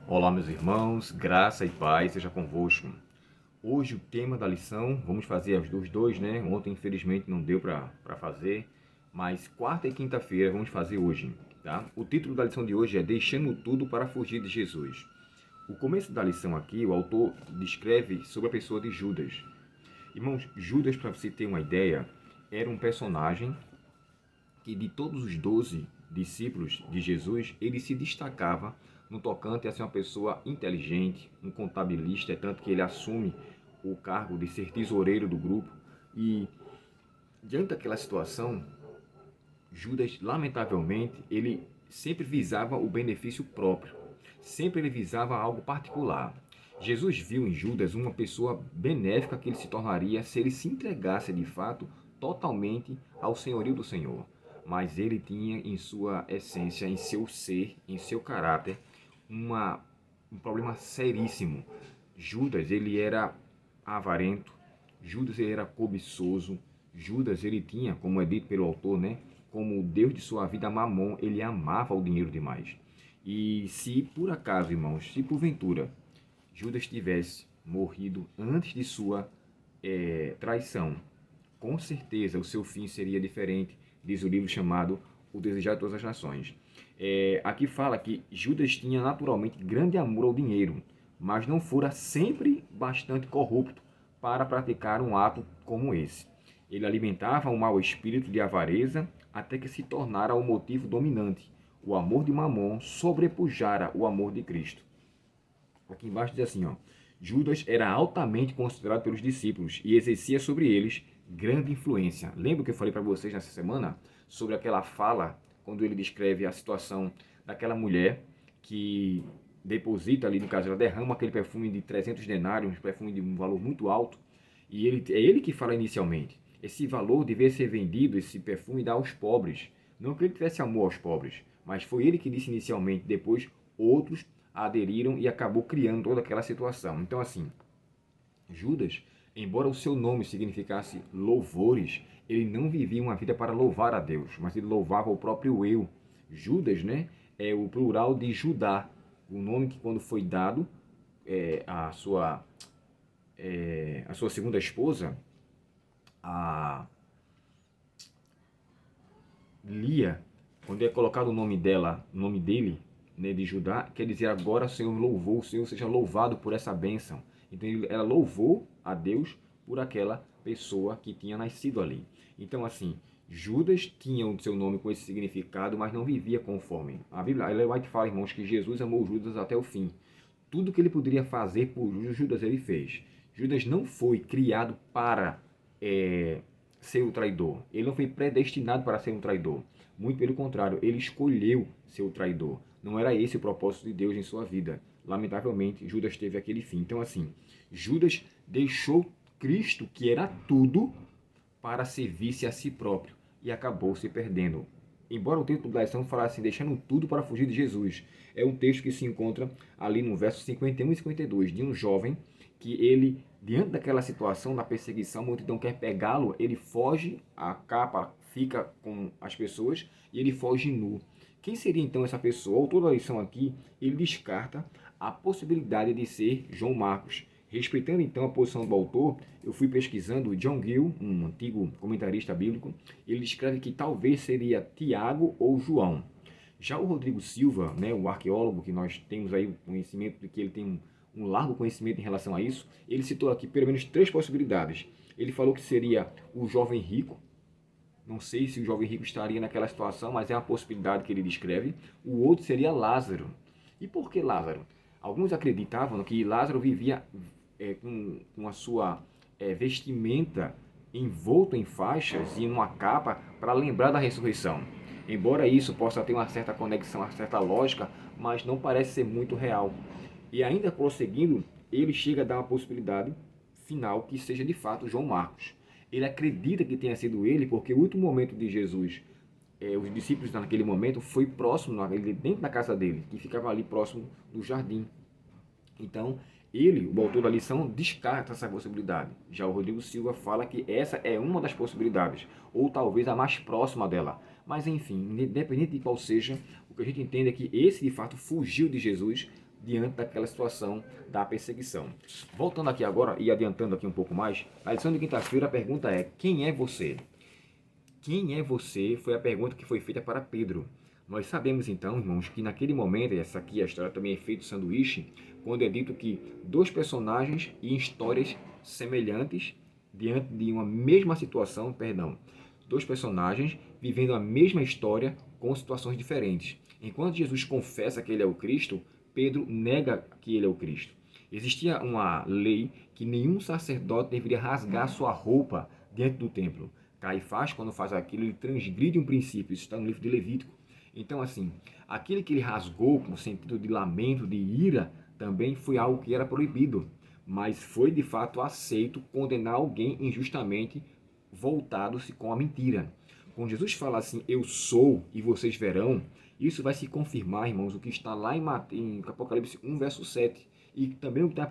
Olá, meus irmãos, graça e paz seja convosco. Hoje o tema da lição, vamos fazer os dois, né? Ontem, infelizmente, não deu para fazer, mas quarta e quinta-feira vamos fazer hoje, tá? O título da lição de hoje é Deixando Tudo para Fugir de Jesus. O começo da lição aqui, o autor descreve sobre a pessoa de Judas. Irmãos, Judas, para você ter uma ideia, era um personagem que de todos os 12 discípulos de Jesus, ele se destacava no tocante a ser uma pessoa inteligente, um contabilista, é tanto que ele assume o cargo de ser tesoureiro do grupo. E diante daquela situação, Judas, lamentavelmente, ele sempre visava o benefício próprio, sempre ele visava algo particular. Jesus viu em Judas uma pessoa benéfica que ele se tornaria se ele se entregasse de fato totalmente ao senhorio do Senhor. Mas ele tinha em sua essência, em seu ser, em seu caráter, um problema seríssimo. Judas, ele era avarento, Judas ele era cobiçoso, Judas ele tinha, como é dito pelo autor, né, como o Deus de sua vida, Mamon, ele amava o dinheiro demais. E se por acaso, irmãos, se porventura Judas tivesse morrido antes de sua traição, com certeza o seu fim seria diferente, diz o livro chamado O Desejar de Todas as Nações. Aqui fala que Judas tinha naturalmente grande amor ao dinheiro, mas não fora sempre bastante corrupto para praticar um ato como esse. Ele alimentava um mau espírito de avareza até que se tornara o motivo dominante. O amor de Mamon sobrepujara o amor de Cristo. Aqui embaixo diz assim, ó, Judas era altamente considerado pelos discípulos e exercia sobre eles grande influência. Lembra que eu falei para vocês nessa semana sobre aquela fala, quando ele descreve a situação daquela mulher que deposita ali, no caso, ela derrama aquele perfume de 300 denários, um perfume de um valor muito alto, e é ele que fala inicialmente. Esse valor devia ser vendido, esse perfume, dar aos pobres. Não que ele tivesse amor aos pobres, mas foi ele que disse inicialmente, depois outros aderiram e acabou criando toda aquela situação. Então, assim, Judas, embora o seu nome significasse louvores, ele não vivia uma vida para louvar a Deus, mas ele louvava o próprio eu. Judas, né, é o plural de Judá, o nome que quando foi dado a sua segunda esposa, a Lia, quando é colocado o nome dela, o nome dele, né, de Judá, quer dizer agora o Senhor louvou, o Senhor seja louvado por essa bênção. Então ela louvou a Deus por aquela pessoa que tinha nascido ali. Então assim, Judas tinha o seu nome com esse significado, mas não vivia conforme. A Bíblia, Ellen White fala, irmãos, que Jesus amou Judas até o fim. Tudo que ele poderia fazer por Judas, ele fez. Judas não foi criado para ser o traidor. Ele não foi predestinado para ser um traidor. Muito pelo contrário, ele escolheu ser o traidor. Não era esse o propósito de Deus em sua vida. Lamentavelmente, Judas teve aquele fim. Então, assim, Judas deixou Cristo, que era tudo, para servir-se a si próprio e acabou se perdendo. Embora o texto da lição falasse assim, deixando tudo para fugir de Jesus, é um texto que se encontra ali no verso 51 e 52, de um jovem que ele, diante daquela situação, da perseguição, a multidão quer pegá-lo, ele foge, a capa fica com as pessoas e ele foge nu. Quem seria então essa pessoa? O autor da lição aqui, ele descarta a possibilidade de ser João Marcos. Respeitando então a posição do autor, eu fui pesquisando John Gill, um antigo comentarista bíblico, ele descreve que talvez seria Tiago ou João. Já o Rodrigo Silva, né, o arqueólogo que nós temos aí conhecimento de que ele tem um largo conhecimento em relação a isso, ele citou aqui pelo menos três possibilidades. Ele falou que seria o jovem rico, não sei se o jovem rico estaria naquela situação, mas é uma possibilidade que ele descreve. O outro seria Lázaro. E por que Lázaro? Alguns acreditavam que Lázaro vivia com a sua vestimenta envolto em faixas e numa capa para lembrar da ressurreição. Embora isso possa ter uma certa conexão, uma certa lógica, mas não parece ser muito real. E ainda prosseguindo, ele chega a dar uma possibilidade final que seja de fato João Marcos. Ele acredita que tenha sido ele, porque o último momento de Jesus, os discípulos naquele momento, foi próximo, dentro da casa dele, que ficava ali próximo do jardim. Então, ele, o autor da lição, descarta essa possibilidade. Já o Rodrigo Silva fala que essa é uma das possibilidades, ou talvez a mais próxima dela. Mas enfim, independente de qual seja, o que a gente entende é que esse de fato fugiu de Jesus diante daquela situação da perseguição. Voltando aqui agora e adiantando aqui um pouco mais, a lição de quinta-feira, a pergunta é: quem é você? Quem é você? Foi a pergunta que foi feita para Pedro. Nós sabemos então, irmãos, que naquele momento, essa aqui a história também é feito sanduíche, quando é dito que dois personagens em histórias semelhantes, diante de uma mesma situação, dois personagens vivendo a mesma história com situações diferentes. Enquanto Jesus confessa que ele é o Cristo, Pedro nega que ele é o Cristo. Existia uma lei que nenhum sacerdote deveria rasgar sua roupa diante do templo. Caifás, quando faz aquilo, ele transgride um princípio. Isso está no livro de Levítico. Então, assim, aquele que ele rasgou com sentido de lamento, de ira, também foi algo que era proibido. Mas foi, de fato, aceito condenar alguém injustamente voltado-se com a mentira. Quando Jesus fala assim, eu sou e vocês verão, isso vai se confirmar, irmãos, o que está lá em Apocalipse 1, verso 7. E também o que está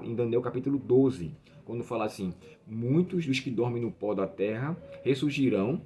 em Daniel capítulo 12, quando fala assim, muitos dos que dormem no pó da terra ressurgirão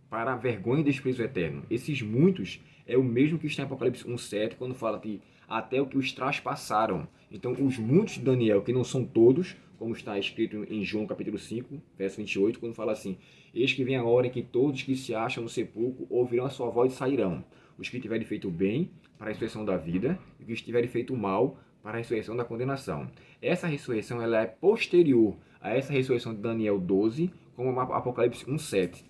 para a vergonha e desprezo eterno. Esses muitos é o mesmo que está em Apocalipse 1,7, quando fala que até o que os traspassaram. Então, os muitos de Daniel, que não são todos, como está escrito em João capítulo 5, verso 28, quando fala assim, eis que vem a hora em que todos que se acham no sepulcro ouvirão a sua voz e sairão. Os que tiverem feito o bem para a ressurreição da vida, e os que tiverem feito o mal para a ressurreição da condenação. Essa ressurreição ela é posterior a essa ressurreição de Daniel 12, como Apocalipse 1,7.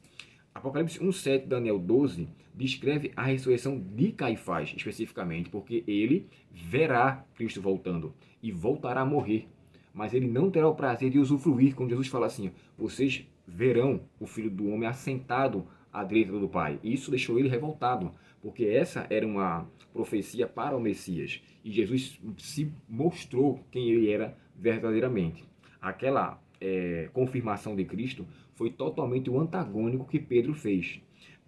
Apocalipse 1,7, Daniel 12, descreve a ressurreição de Caifás, especificamente, porque ele verá Cristo voltando e voltará a morrer. Mas ele não terá o prazer de usufruir, quando Jesus fala assim, vocês verão o Filho do Homem assentado à direita do Pai. Isso deixou ele revoltado, porque essa era uma profecia para o Messias. E Jesus se mostrou quem ele era verdadeiramente. Aquela confirmação de Cristo foi totalmente o antagônico que Pedro fez.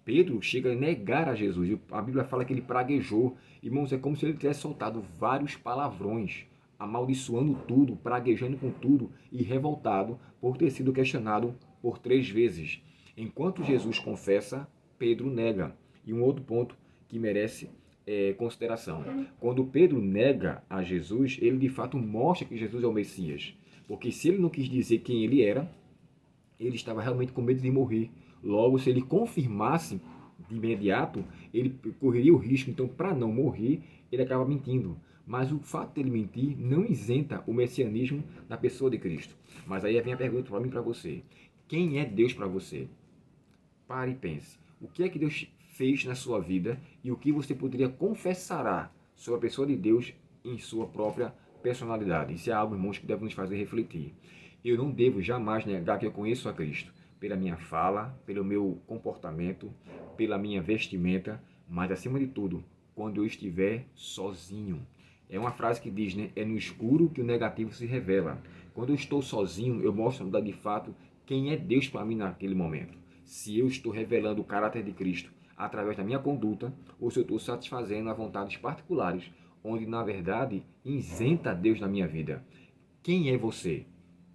Pedro chega a negar a Jesus. A Bíblia fala que ele praguejou. Irmãos, é como se ele tivesse soltado vários palavrões, amaldiçoando tudo, praguejando com tudo e revoltado por ter sido questionado por 3 vezes. Enquanto Jesus confessa, Pedro nega. E um outro ponto que merece consideração. Quando Pedro nega a Jesus, ele de fato mostra que Jesus é o Messias. Porque se ele não quis dizer quem ele era, ele estava realmente com medo de morrer. Logo, se ele confirmasse de imediato, ele correria o risco. Então, para não morrer, ele acaba mentindo. Mas o fato de ele mentir não isenta o messianismo da pessoa de Cristo. Mas aí vem a pergunta para mim e para você. Quem é Deus para você? Pare e pense. O que é que Deus fez na sua vida e o que você poderia confessar sobre a pessoa de Deus em sua própria personalidade? Isso é algo, irmãos, que deve nos fazer refletir. Eu não devo jamais negar que eu conheço a Cristo, pela minha fala, pelo meu comportamento, pela minha vestimenta, mas acima de tudo, quando eu estiver sozinho. É uma frase que diz, né? É no escuro que o negativo se revela. Quando eu estou sozinho, eu mostro de fato quem é Deus para mim naquele momento. Se eu estou revelando o caráter de Cristo através da minha conduta, ou se eu estou satisfazendo as vontades particulares, onde na verdade isenta Deus na minha vida. Quem é você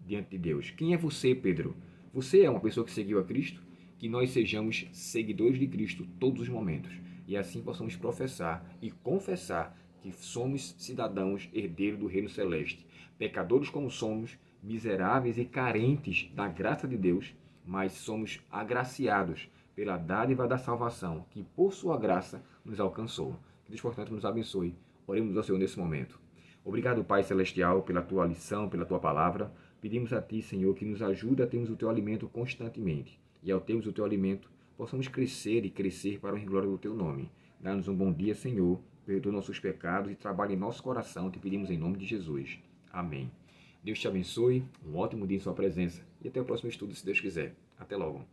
diante de Deus? Quem é você, Pedro? Você é uma pessoa que seguiu a Cristo? Que nós sejamos seguidores de Cristo todos os momentos e assim possamos professar e confessar que somos cidadãos herdeiros do reino celeste, pecadores como somos, miseráveis e carentes da graça de Deus, mas somos agraciados pela dádiva da salvação que por sua graça nos alcançou. Que Deus, portanto, nos abençoe. Oremos ao Senhor nesse momento. Obrigado, Pai Celestial, pela tua lição, pela tua palavra. Pedimos a Ti, Senhor, que nos ajude a termos o Teu alimento constantemente. E ao termos o Teu alimento, possamos crescer e crescer para a glória do Teu nome. Dá-nos um bom dia, Senhor. Perdoa nossos pecados e trabalhe em nosso coração. Te pedimos em nome de Jesus. Amém. Deus te abençoe. Um ótimo dia em sua presença. E até o próximo estudo, se Deus quiser. Até logo.